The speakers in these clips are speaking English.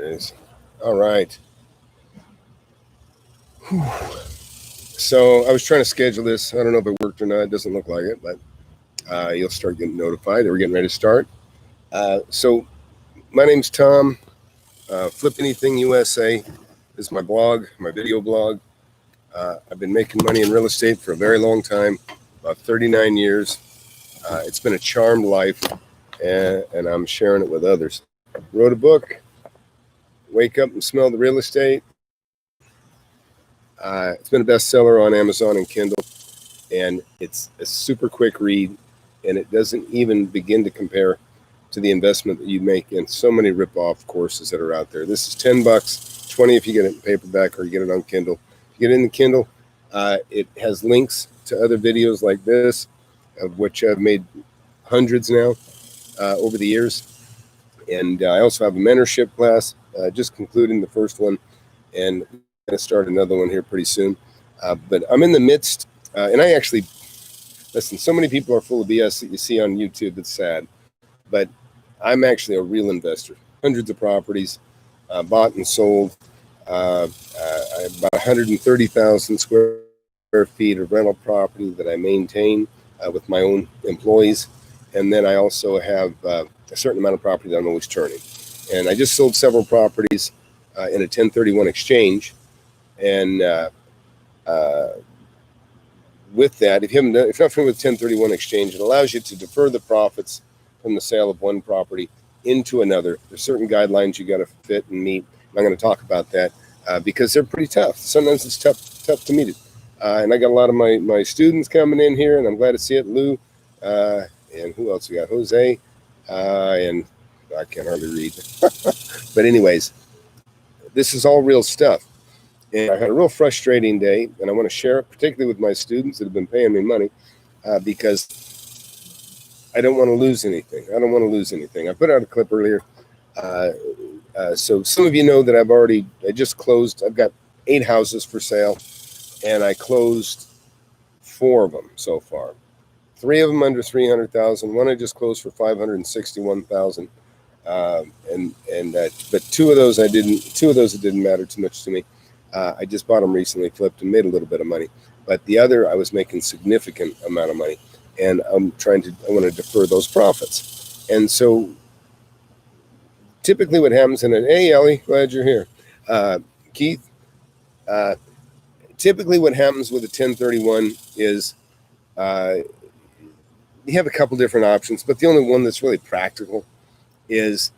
is. All right. Whew. So I was trying to schedule this. I don't know if it worked or not. It doesn't look like it, but you'll start getting notified that we're getting ready to start. So my name's Tom. FlipAnything USA is my blog, my video blog. I've been making money in real estate for a very long time, about 39 years. It's been a charmed life, and I'm sharing it with others. Wrote a book, Wake Up and Smell the Real Estate. It's been a bestseller on Amazon and Kindle, and it's a super quick read, and it doesn't even begin to compare to the investment that you make in so many rip-off courses that are out there. This is $10, $20 if you get it in paperback or you get it on Kindle. If you get it in the Kindle, it has links to other videos like this, of which I've made hundreds now over the years. And I also have a mentorship class, just concluding the first one, and I'm going to start another one here pretty soon. But I'm in the midst, and I actually, listen, so many people are full of BS that you see on YouTube. It's sad. But I'm actually a real investor. Hundreds of properties, bought and sold, about 130,000 square feet of rental property that I maintain with my own employees. And then I also have a certain amount of property that I'm always turning. And I just sold several properties in a 1031 exchange. And with that, if you're not familiar with 1031 exchange, it allows you to defer the profits from the sale of one property into another. There's certain guidelines you got to fit and meet. I'm going to talk about that because they're pretty tough. Sometimes it's tough to meet it. And I got a lot of my students coming in here, and I'm glad to see it. Lou, and who else we got? Jose, and I can't hardly read. But anyways, this is all real stuff. And I had a real frustrating day, and I want to share it, particularly with my students that have been paying me money, because I don't want to lose anything. I put out a clip earlier. So some of you know that I just closed. I've got 8 houses for sale, and I closed 4 of them so far. 3 of them under 300,000. One I just closed for 561,000. But 2 of those I didn't. 2 of those it didn't matter too much to me. I just bought them recently, flipped, and made a little bit of money. But the other, I was making significant amount of money, and I want to defer those profits. And so, typically, what happens hey, Ellie, glad you're here, Keith. Typically, what happens with a 1031 is you have a couple different options, but the only one that's really practical is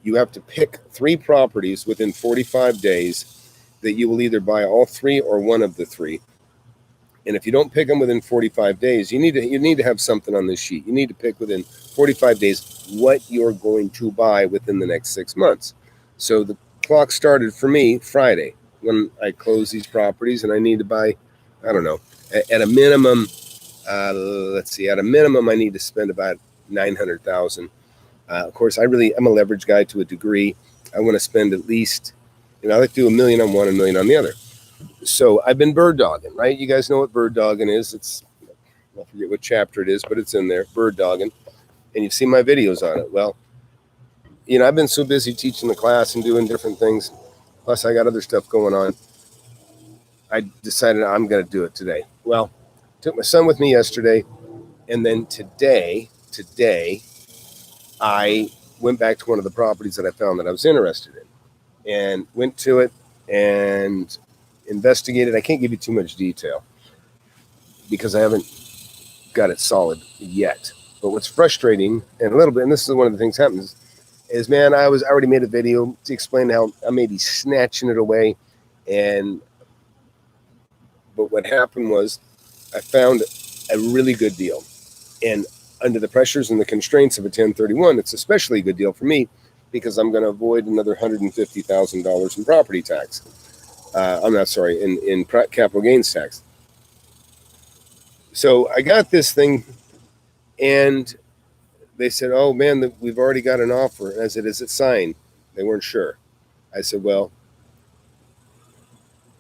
you have to pick 3 properties within 45 days that you will either buy all 3 or one of the 3. And if you don't pick them within 45 days, you need to have something on this sheet. You need to pick within 45 days what you're going to buy within the next 6 months. So the clock started for me Friday when I closed these properties, and I need to buy, I don't know, at a minimum, at a minimum, I need to spend about $900,000. Of course, I'm a leverage guy to a degree. I want to spend at least, I like to do $1 million on one, $1 million on the other. So I've been bird dogging, right? You guys know what bird dogging is. I forget what chapter it is, but it's in there, bird dogging. And you've seen my videos on it. Well, I've been so busy teaching the class and doing different things. Plus, I got other stuff going on. I decided I'm going to do it today. Well, took my son with me yesterday. And then today, I went back to one of the properties that I found that I was interested in, and went to it and investigated. I can't give you too much detail because I haven't got it solid yet. But what's frustrating, and a little bit, and this is one of the things that happens, is, man, I already made a video to explain how I may be snatching it away. But what happened was I found a really good deal. And under the pressures and the constraints of a 1031, it's especially a good deal for me because I'm going to avoid another $150,000 in property tax. In capital gains tax. So I got this thing, and they said, "Oh man, we've already got an offer." And I said, "Is it signed?" They weren't sure. I said, "Well,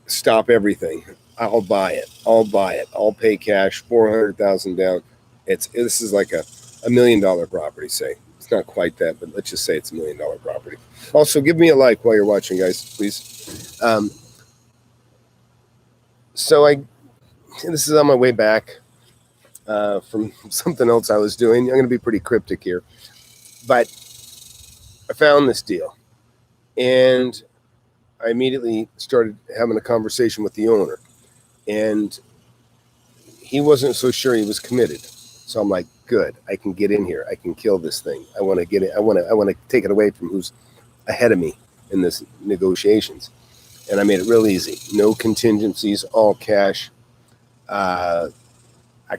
stop everything. I'll buy it. I'll pay cash, $400,000 down. This is like a $1 million property, say. not quite that, but let's just say it's $1 million property. Also, give me a like while you're watching, guys, please. This is on my way back from something else I was doing. I'm going to be pretty cryptic here, but I found this deal, and I immediately started having a conversation with the owner, and he wasn't so sure he was committed. So I'm like, good, I can get in here. I can kill this thing. I want to get it. I want to take it away from who's ahead of me in this negotiations. And I made it real easy. No contingencies, all cash. I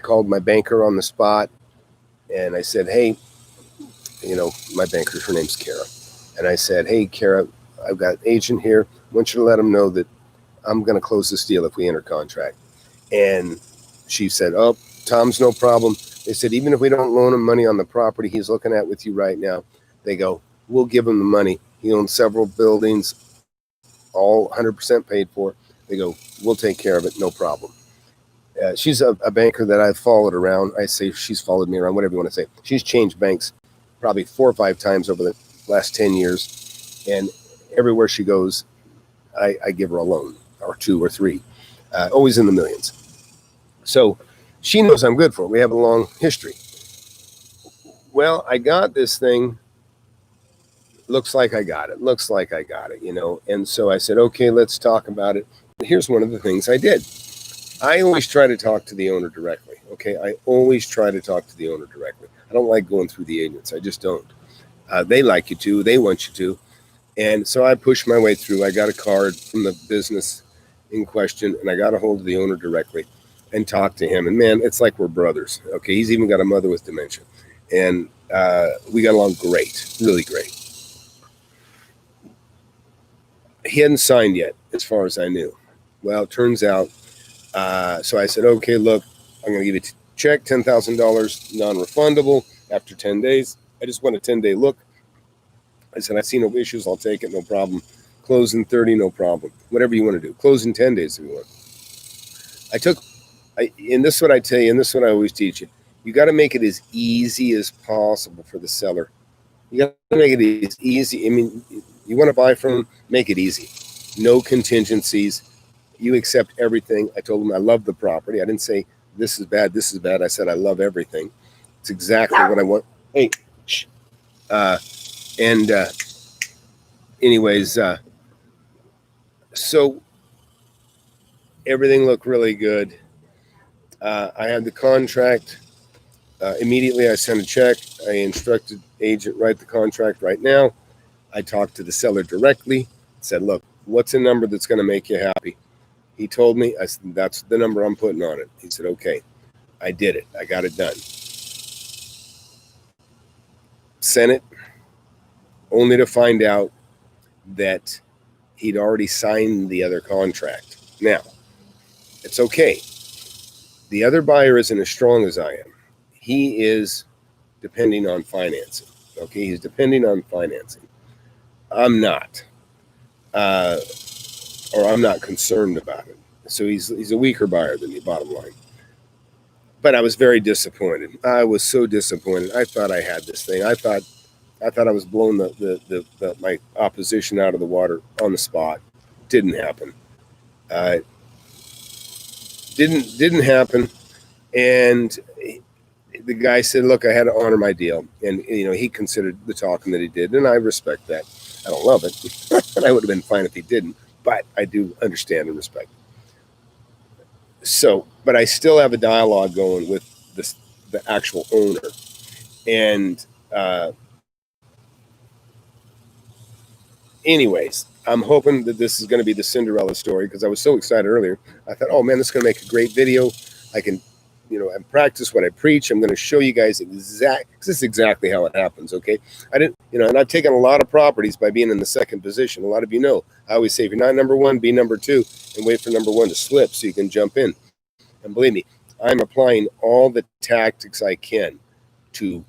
called my banker on the spot, and I said, hey, my banker, her name's Kara. And I said, hey, Kara, I've got an agent here. I want you to let him know that I'm going to close this deal if we enter contract. And she said, oh, Tom's no problem. They said, even if we don't loan him money on the property he's looking at with you right now, they go, we'll give him the money. He owns several buildings, all 100% paid for. They go, we'll take care of it, no problem. She's a banker that I've followed around. I say she's followed me around, whatever you want to say. She's changed banks probably 4 or 5 times over the last 10 years. And everywhere she goes, I give her a loan or 2 or 3, always in the millions. So she knows I'm good for it. We have a long history. Well, I got this thing. Looks like I got it. And so I said, okay, let's talk about it. Here's one of the things I did. I always try to talk to the owner directly. Okay. I always try to talk to the owner directly. I don't like going through the agents. I just don't. They like you to. They want you to. And so I pushed my way through. I got a card from the business in question, and I got a hold of the owner directly and talked to him. And man, it's like we're brothers. Okay. He's even got a mother with dementia. And we got along great, really great. He hadn't signed yet, as far as I knew. Well, it turns out, so I said, okay, look, I'm going to give you a check, $10,000, non-refundable after 10 days. I just want a 10-day look. I said, I see no issues. I'll take it. No problem. Close in 30, no problem. Whatever you want to do. Close in 10 days if you want. And this is what I tell you, and this is what I always teach you. You got to make it as easy as possible for the seller. You got to make it as easy. I mean, you want to buy from them, make it easy. No contingencies. You accept everything. I told him I love the property. I didn't say this is bad, this is bad. I said I love everything. It's exactly what I want. Hey, shh. Anyways, so everything looked really good. I had the contract. Immediately I sent a check. I instructed agent, write the contract right now. I talked to the seller directly, said, look, what's a number that's going to make you happy? He told me. I said, that's the number I'm putting on it. He said, okay. I did it. I got it done. Sent it, only to find out that he'd already signed the other contract. Now, it's okay. The other buyer isn't as strong as I am. He is depending on financing. Okay, he's depending on financing. I'm not. Or I'm not concerned about it. So he's a weaker buyer than me, bottom line. But I was very disappointed. I was so disappointed. I thought I had this thing. I thought I was blowing my opposition out of the water on the spot. Didn't happen. Didn't happen. And the guy said, look, I had to honor my deal. And, he considered the talking that he did. And I respect that. I don't love it. And I would have been fine if he didn't. But I do understand and respect. So, but I still have a dialogue going with the actual owner. And anyways, I'm hoping that this is going to be the Cinderella story, because I was so excited earlier. I thought, oh man, this is going to make a great video. I can, and practice what I preach. I'm going to show you guys because this is exactly how it happens. Okay. I didn't, and I've taken a lot of properties by being in the second position. A lot of I always say, if you're not number one, be number two and wait for number one to slip so you can jump in. And believe me, I'm applying all the tactics I can to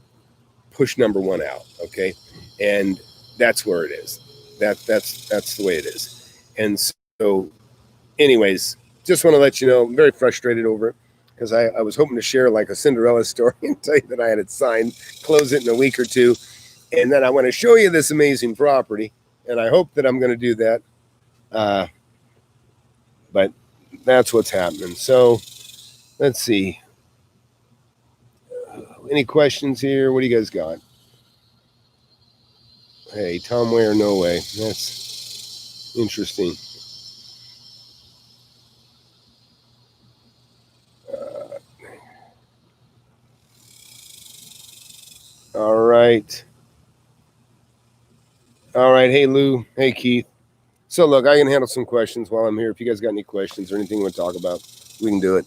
push number one out. Okay. And that's where it is. That's the way it is. And so anyways, just want to let you know, I'm very frustrated over it, because I was hoping to share like a Cinderella story and tell you that I had it signed, close it in a week or two. And then I want to show you this amazing property, and I hope that I'm going to do that. But that's what's happening. So let's see. Any questions here? What do you guys got? Hey, Tom Ware, no way. That's interesting. All right. All right. Hey, Lou. Hey, Keith. So look, I can handle some questions while I'm here. If you guys got any questions or anything you want to talk about, we can do it.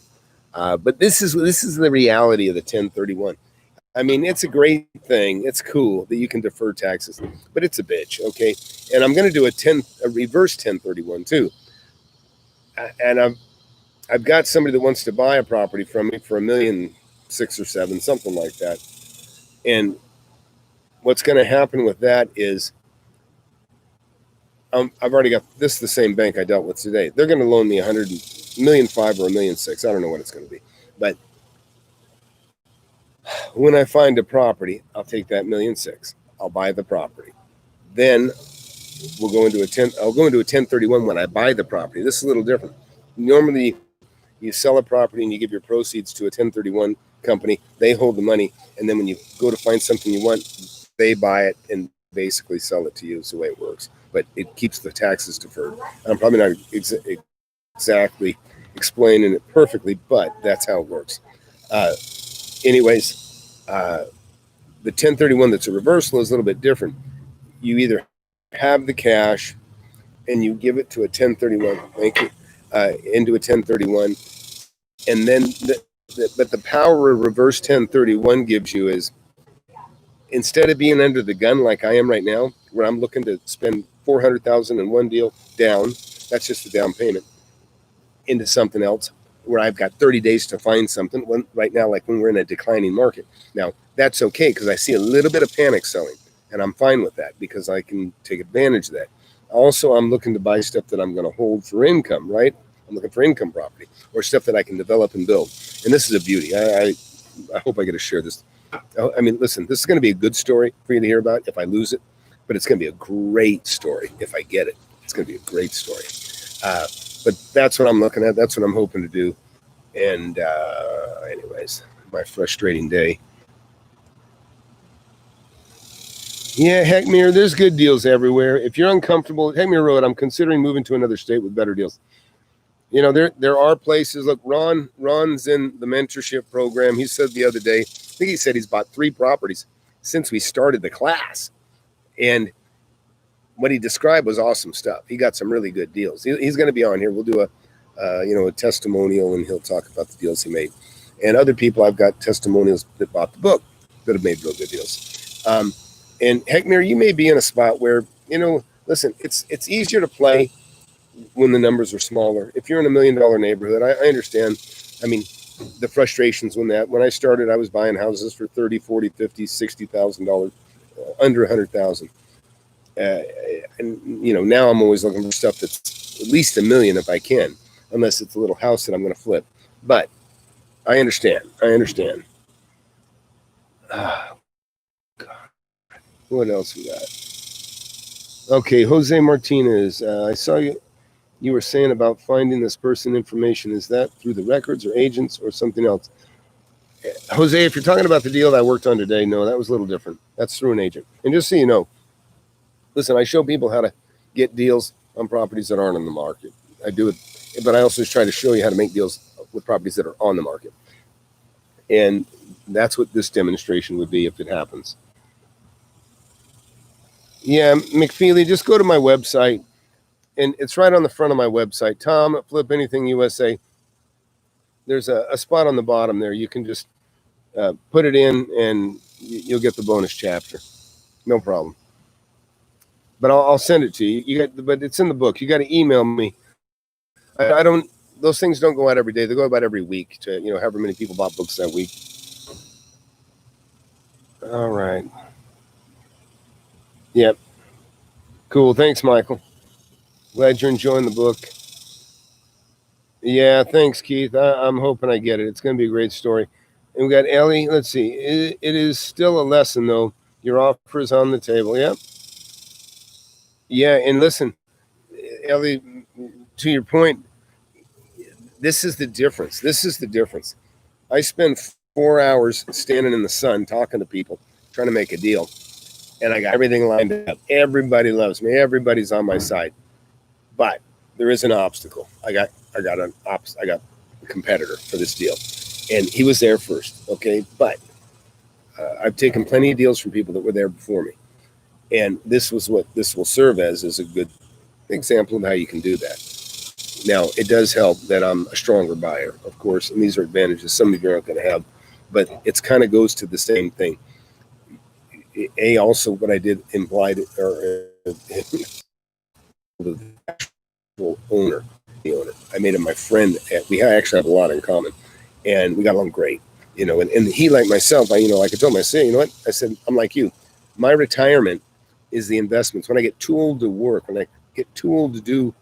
But this is the reality of the 1031. I mean, it's a great thing. It's cool that you can defer taxes, but it's a bitch, okay? And I'm going to do a reverse 1031 too. And I've got somebody that wants to buy a property from me for $1.6 million or $7 million, something like that. And what's going to happen with that is I've already got this, the same bank I dealt with today. They're going to loan me $100.5 million or $1.6 million. I don't know what it's going to be. But when I find a property, I'll take that $1.6 million. I'll buy the property. Then I'll go into a 1031 when I buy the property. This is a little different. Normally, you sell a property and you give your proceeds to a 1031 company. They hold the money, and then when you go to find something you want, they buy it and basically sell it to you. It's the way it works. But it keeps the taxes deferred. I'm probably not exactly explaining it perfectly, but that's how it works. Anyways, the 1031 that's a reversal is a little bit different. You either have the cash and you give it to a 1031, thank you, into a 1031, and then but the power a reverse 1031 gives you is, instead of being under the gun like I am right now, where I'm looking to spend $400,000 in one deal down, that's just a down payment, into something else where I've got 30 days to find something. Right now, like when we're in a declining market. Now, that's okay because I see a little bit of panic selling, and I'm fine with that because I can take advantage of that. Also, I'm looking to buy stuff that I'm going to hold for income, right? I'm looking for income property or stuff that I can develop and build. And this is a beauty. I hope I get to share this. I mean, listen, this is going to be a good story for you to hear about if I lose it, but it's going to be a great story if I get it. It's going to be a great story. But that's what I'm looking at. That's what I'm hoping to do. And anyways, my frustrating day. Yeah, Heckmere, there's good deals everywhere. If you're uncomfortable, Heckmere Road, I'm considering moving to another state with better deals. You know, there are places. Look, Ron's in the mentorship program. He said the other day, I think he said he's bought 3 properties since we started the class. And what he described was awesome stuff. He got some really good deals. He's going to be on here. We'll do a testimonial, and he'll talk about the deals he made. And other people, I've got testimonials that bought the book that have made real good deals. And Heckmere, you may be in a spot where, listen, it's easier to play when the numbers are smaller. If you're in $1 million neighborhood, I understand. I mean, the frustrations when I started, I was buying houses for $30,000, $40,000, $50,000, $60,000, under $100,000. And now I'm always looking for stuff that's at least $1 million if I can, unless it's a little house that I'm going to flip. But I understand. Oh, God. What else we got? Okay, Jose Martinez. I saw you were saying about finding this person information. Is that through the records or agents or something else? Jose, if you're talking about the deal that I worked on today, no, that was a little different. That's through an agent. And just so you know, listen, I show people how to get deals on properties that aren't on the market. I do it, but I also just try to show you how to make deals with properties that are on the market. And that's what this demonstration would be if it happens. Yeah, McFeely, just go to my website. And it's right on the front of my website, Tom at FlipAnything USA. There's a spot on the bottom there. You can just put it in, and you'll get the bonus chapter. No problem. But I'll send it to you. But it's in the book. You got to email me. I don't. Those things don't go out every day. They go about every week to however many people bought books that week. All right. Yep. Cool. Thanks, Michael. Glad you're enjoying the book. Yeah, thanks, Keith. I'm hoping I get it. It's going to be a great story. And we got Ellie. Let's see. It is still a lesson, though. Your offer is on the table. Yeah. Yeah. And listen, Ellie, to your point, this is the difference. I spend 4 hours standing in the sun talking to people, trying to make a deal. And I got everything lined up. Everybody loves me. Everybody's on my side. But there is an obstacle. I got a competitor for this deal. And he was there first. Okay. But I've taken plenty of deals from people that were there before me. And this was what this will serve as is a good example of how you can do that. Now, it does help that I'm a stronger buyer, of course, and these are advantages some of you aren't going to have, but it's kind of goes to the same thing. Also, what I did implied, or the actual owner, I made him my friend. We actually have a lot in common, and we got along great, and he, like myself, like I told him, I said, I said, I'm like you. My retirement is the investments. When I get too old to work, when I get too old to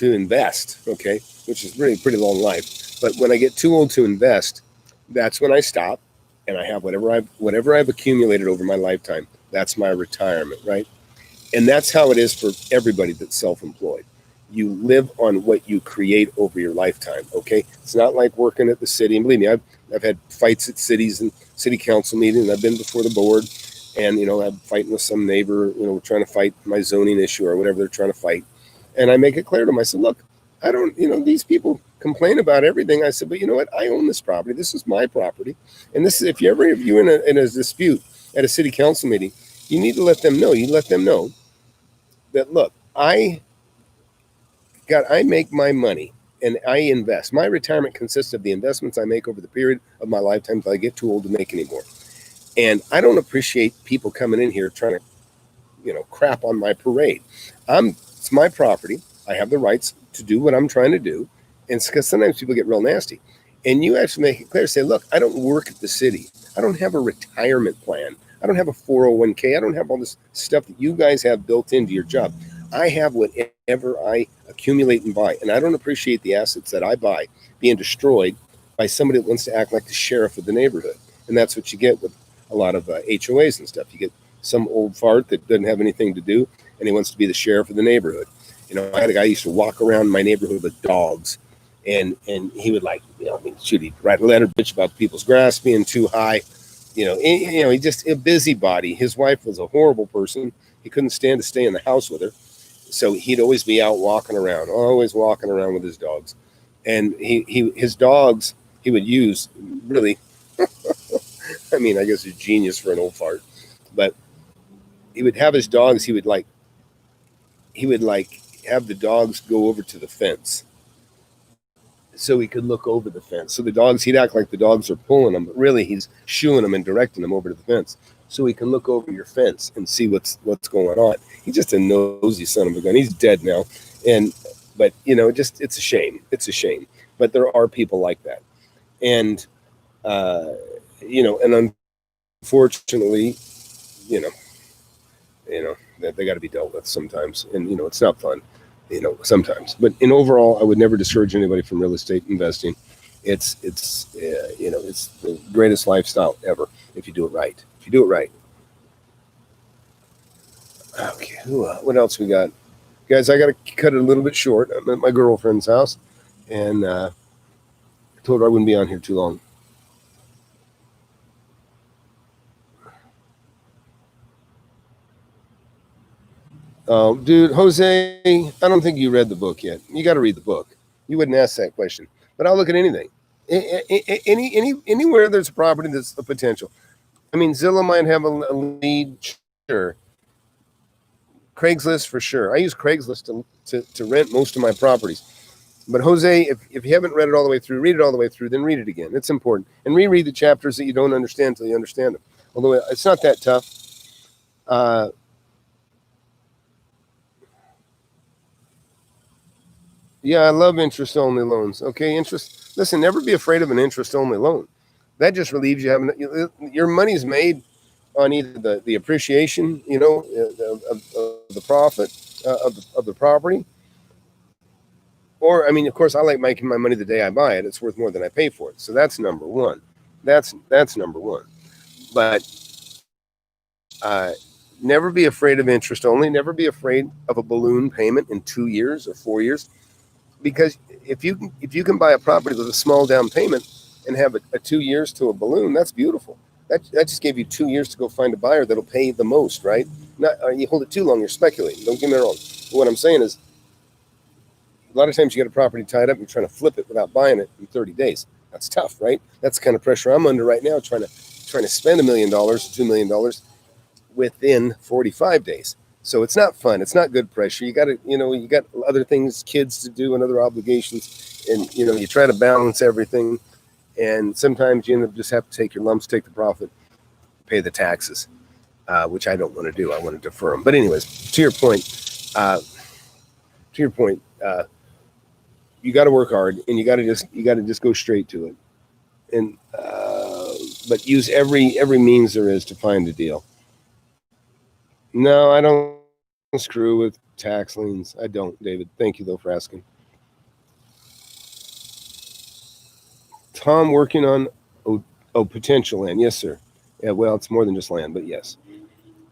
invest, okay, which is really a pretty long life. But when I get too old to invest, that's when I stop, and I have whatever I've accumulated over my lifetime. That's my retirement, right? And that's how it is for everybody that's self-employed. You live on what you create over your lifetime, okay? It's not like working at the city. And believe me, I've had fights at cities and city council meetings. I've been before the board, and I'm fighting with some neighbor, trying to fight my zoning issue or whatever they're trying to fight. And I make it clear to them. I said, look, I don't, these people complain about everything. I said, but you know what? I own this property. This is my property. And this is, if you're in a dispute at a city council meeting, you need to let them know. You let them know that, look, I make my money and I invest. My retirement consists of the investments I make over the period of my lifetime until I get too old to make anymore. And I don't appreciate people coming in here trying to, crap on my parade. It's my property. I have the rights to do what I'm trying to do. And because sometimes people get real nasty. And you actually make it clear, say, look, I don't work at the city. I don't have a retirement plan. I don't have a 401k. I don't have all this stuff that you guys have built into your job. I have whatever I accumulate and buy. And I don't appreciate the assets that I buy being destroyed by somebody that wants to act like the sheriff of the neighborhood. And that's what you get with a lot of HOAs and stuff. You get some old fart that doesn't have anything to do, and he wants to be the sheriff of the neighborhood. I had a guy who used to walk around my neighborhood with dogs, and he would he'd write a letter, bitch about people's grass being too high. He just a busybody. His wife was a horrible person. He couldn't stand to stay in the house with her. So he'd always be out walking around with his dogs. And his dogs, he would use really, I guess he's a genius for an old fart, but he would have his dogs, he would have the dogs go over to the fence so he could look over the fence. So the dogs, he'd act like the dogs are pulling them, but really he's shooing them and directing them over to the fence so he can look over your fence and see what's going on. He's just a nosy son of a gun. He's dead now. But it's a shame. It's a shame. But there are people like that. And, and unfortunately, that they got to be dealt with sometimes. And, it's not fun, sometimes. But in overall, I would never discourage anybody from real estate investing. It's the greatest lifestyle ever if you do it right. Okay, what else we got? Guys, I got to cut it a little bit short. I'm at my girlfriend's house, and I told her I wouldn't be on here too long. Dude, Jose, I don't think you read the book yet. You got to read the book. You wouldn't ask that question, but I'll look at anything. Anywhere there's a property that's a potential. Zillow might have a lead, sure. Craigslist for sure. I use Craigslist to rent most of my properties. But Jose, if you haven't read it all the way through, read it all the way through, then read it again. It's important. And reread the chapters that you don't understand until you understand them. Although it's not that tough. Yeah, I love interest-only loans. Okay, listen, never be afraid of an interest-only loan. That just relieves you having your money's made on either the appreciation, of the profit of the property, or of course, I like making my money the day I buy it. It's worth more than I pay for it. So that's number one. That's number one. But Never be afraid of interest only. Never be afraid of a balloon payment in 2 years or 4 years, because if you can buy a property with a small down payment and have a 2 years to a balloon, that's beautiful. That just gave you 2 years to go find a buyer that'll pay the most, right? Not you hold it too long, you're speculating. Don't get me wrong. But what I'm saying is, a lot of times you get a property tied up, you're trying to flip it without buying it in 30 days. That's tough, right? That's the kind of pressure I'm under right now, trying to spend $1 million, $2 million within 45 days. So it's not fun. It's not good pressure. You got to, you got other things, kids to do and other obligations. And, you try to balance everything. And sometimes you end up just have to take your lumps, take the profit, pay the taxes, which I don't want to do. I want to defer them. But anyways, to your point, you got to work hard, and you got to just go straight to it. And, but use every means there is to find a deal. No, I don't screw with tax liens. I don't, David. Thank you, though, for asking. Tom working on potential land. Yes, sir. Yeah, well, it's more than just land, but yes.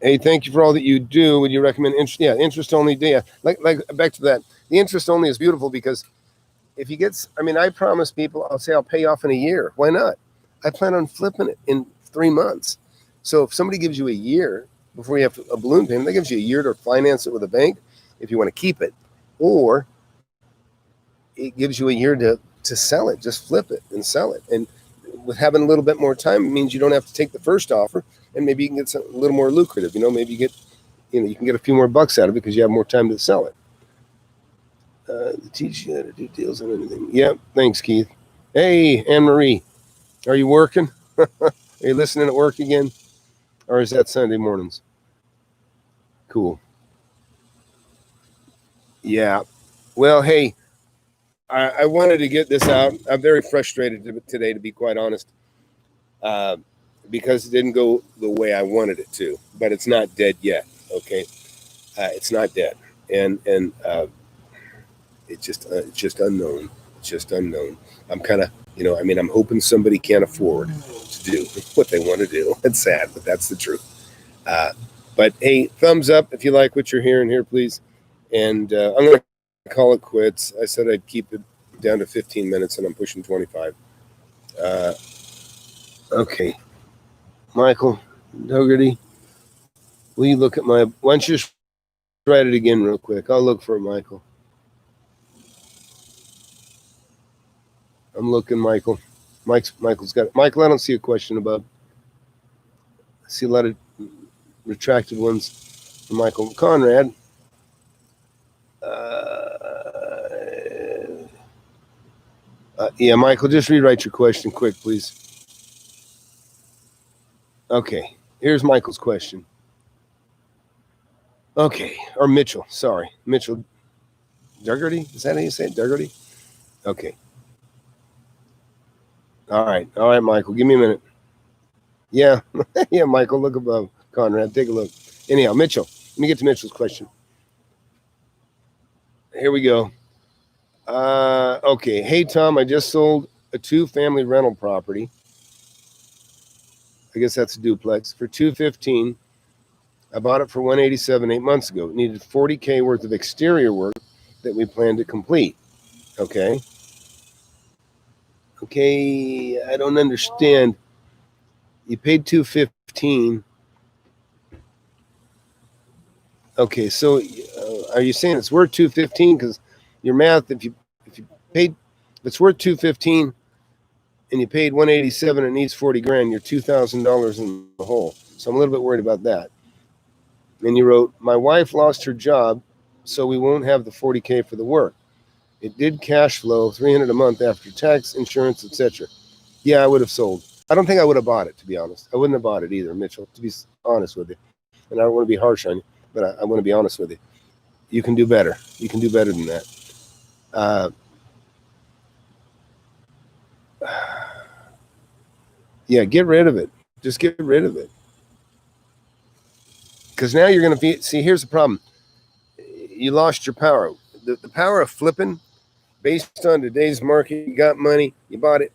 Hey, thank you for all that you do. Would you recommend interest? Yeah, interest only. Yeah, like back to that. The interest only is beautiful because if you get, I promise people, I'll say I'll pay off in a year. Why not? I plan on flipping it in 3 months. So if somebody gives you a year before you have a balloon payment, that gives you a year to finance it with a bank if you want to keep it, or it gives you a year to sell it. Just flip it and sell it. And with having a little bit more time, it means you don't have to take the first offer, and maybe you can get something a little more lucrative. Maybe you get, you can get a few more bucks out of it because you have more time to sell it. Teach you how to do deals on anything. Yep. Thanks, Keith. Hey, Anne-Marie, are you working? Are you listening at work again? Or is that Sunday mornings? Cool. Yeah. Well, hey, I wanted to get this out. I'm very frustrated today, to be quite honest, because it didn't go the way I wanted it to. But it's not dead yet. Okay, it's not dead, and it's just unknown. It's just unknown. I'm kind of, I'm hoping somebody can afford to do what they want to do. It's sad, but that's the truth. But hey, thumbs up if you like what you're hearing here, please. And I'm going to call it quits. I said I'd keep it down to 15 minutes, and I'm pushing 25. Okay. Michael Dougherty, will you look at why don't you just write it again real quick? I'll look for it, Michael. I'm looking, Michael. Michael's got it. Michael, I don't see a question above. I see a lot of retracted ones from Michael. Conrad. Yeah, Michael, just rewrite your question quick, please. Okay, here's Michael's question. Okay, or Mitchell, sorry. Mitchell Dougherty? Is that how you say it? Dougherty? Okay. All right, Michael, give me a minute. Yeah, yeah, Michael, look above. Conrad, take a look. Anyhow, Mitchell, let me get to Mitchell's question. Here we go. Okay, hey, Tom, I just sold a 2-family rental property. I guess that's a duplex for $215. I bought it for $187 8 months ago. It needed $40K worth of exterior work that we plan to complete. Okay. Okay, I don't understand. You paid $215. Okay, so are you saying it's worth $215? Because your math, if you paid, if it's worth $215 and you paid $187 and it needs $40,000, you're $2,000 in the hole. So I'm a little bit worried about that. And you wrote, my wife lost her job, so we won't have the $40K for the work. It did cash flow $300 a month after tax, insurance, etc. Yeah, I would have sold. I don't think I would have bought it, to be honest. I wouldn't have bought it either, Mitchell, to be honest with you. And I don't want to be harsh on you, but I want to be honest with you. You can do better. You can do better than that. Yeah, get rid of it. Just get rid of it. Because now you're going to be, see, here's the problem. You lost your power. The power of flipping, based on today's market, you got money, you bought it.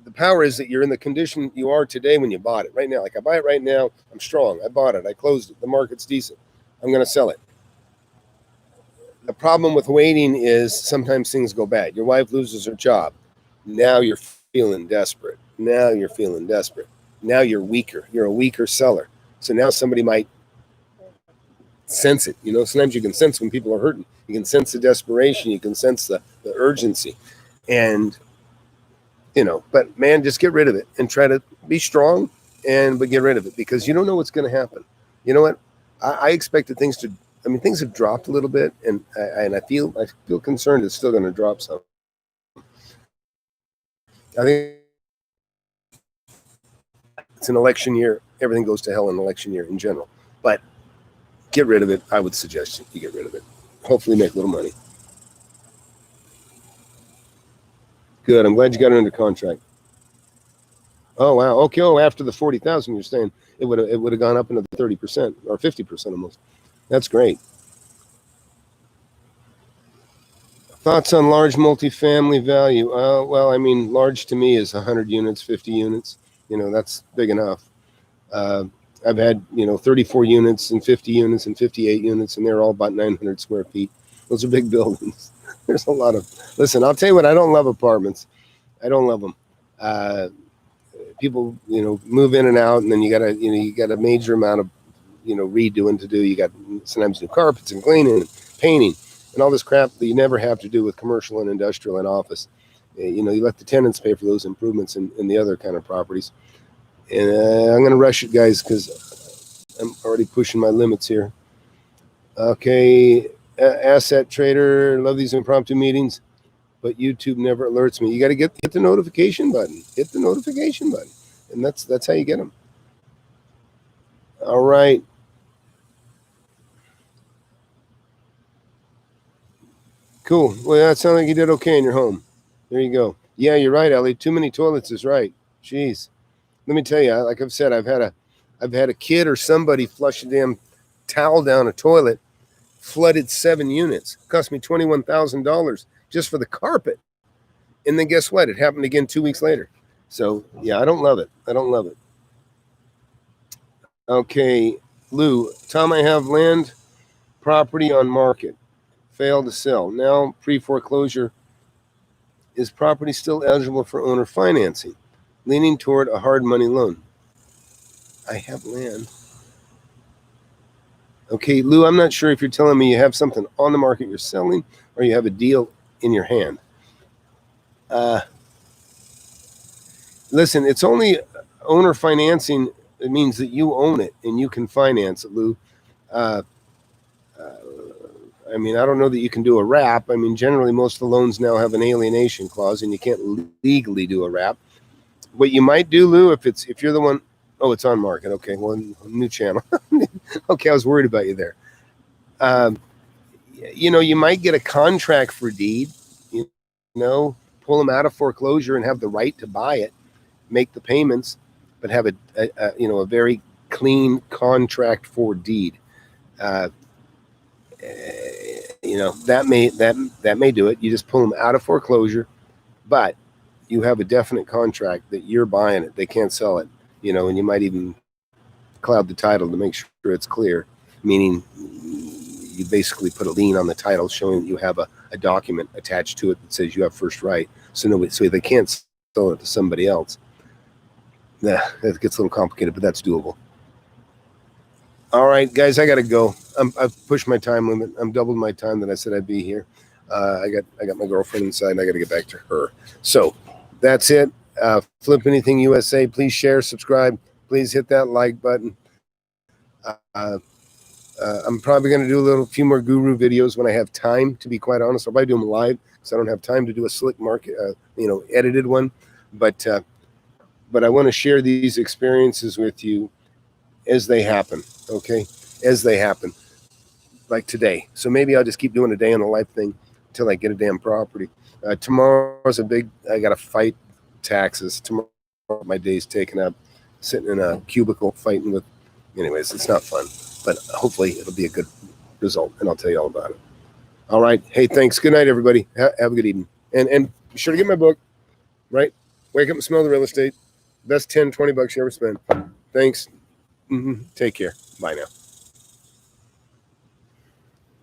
The power is that you're in the condition you are today when you bought it right now. Like I buy it right now. I'm strong. I bought it. I closed it. The market's decent. I'm going to sell it. The problem with waiting is sometimes things go bad. Your wife loses her job. Now you're feeling desperate. Now you're weaker. You're a weaker seller. So now somebody might sense it. Sometimes you can sense when people are hurting. You can sense the desperation. You can sense the urgency. And, but man, just get rid of it and try to be strong but get rid of it because you don't know what's going to happen. You know what? I expected things have dropped a little bit and I feel concerned it's still going to drop some. I think it's an election year. Everything goes to hell in an election year in general, but get rid of it. I would suggest you get rid of it. Hopefully make a little money. Good. I'm glad you got it under contract. Oh, wow. Okay. Oh, after the 40,000, you're saying it would have gone up another 30% or 50% almost. That's great. Thoughts on large multifamily value? Well, I mean, large to me is 100 units, 50 units. That's big enough. I've had, 34 units and 50 units and 58 units, and they're all about 900 square feet. Those are big buildings. There's a lot of, listen, I'll tell you what, I don't love apartments. I don't love them. People, move in and out, and then you got a major amount of, redoing to do. You got sometimes new carpets and cleaning and painting and all this crap that you never have to do with commercial and industrial and office. You let the tenants pay for those improvements in the other kind of properties. And I'm going to rush it, guys, because I'm already pushing my limits here. Okay, asset trader, love these impromptu meetings, but YouTube never alerts me. You got to hit the notification button. Hit the notification button, and that's how you get them. All right. Cool. Well, that sounds like you did okay in your home. There you go. Yeah, you're right, Ellie. Too many toilets is right. Jeez. Let me tell you, like I've said, I've had a kid or somebody flush a damn towel down a toilet, flooded 7 units. It cost me $21,000 just for the carpet. And then guess what? It happened again 2 weeks later. So, yeah, I don't love it. Okay, Lou. Tom, I have land property on market. Failed to sell. Now, pre-foreclosure. Is property still eligible for owner financing? Leaning toward a hard money loan. I have land. Okay, Lou, I'm not sure if you're telling me you have something on the market you're selling or you have a deal in your hand. Listen, it's only owner financing. It means that you own it and you can finance it, Lou. I mean, I don't know that you can do a wrap. I mean, generally, most of the loans now have an alienation clause, and you can't legally do a wrap. What you might do, Lou, if you're the one, oh, it's on market. Okay, well, new channel. Okay, I was worried about you there. You might get a contract for deed. Pull them out of foreclosure and have the right to buy it, make the payments, but have a very clean contract for deed. That may do it. You just pull them out of foreclosure, but you have a definite contract that you're buying it. They can't sell it, and you might even cloud the title to make sure it's clear, meaning you basically put a lien on the title showing that you have a document attached to it that says you have first right. So they can't sell it to somebody else. That gets a little complicated, but that's doable. All right, guys, I got to go. I've pushed my time limit. I'm doubled my time that I said I'd be here. I got my girlfriend inside, and I got to get back to her. So that's it. FlipAnything USA. Please share, subscribe. Please hit that like button. I'm probably going to do a few more guru videos when I have time, to be quite honest. I'll probably do them live because I don't have time to do a slick market, edited one. But I want to share these experiences with you as they happen, okay? As they happen, like today. So maybe I'll just keep doing a day in the life thing until I get a damn property. Tomorrow's I got to fight taxes. Tomorrow my day's taken up, sitting in a cubicle fighting with, anyways, it's not fun. But hopefully it'll be a good result, and I'll tell you all about it. All right. Hey, thanks. Good night, everybody. Have a good evening. And be sure to get my book, right? Wake up and smell the real estate. Best 10, $20 you ever spent. Thanks. Take care. Bye now.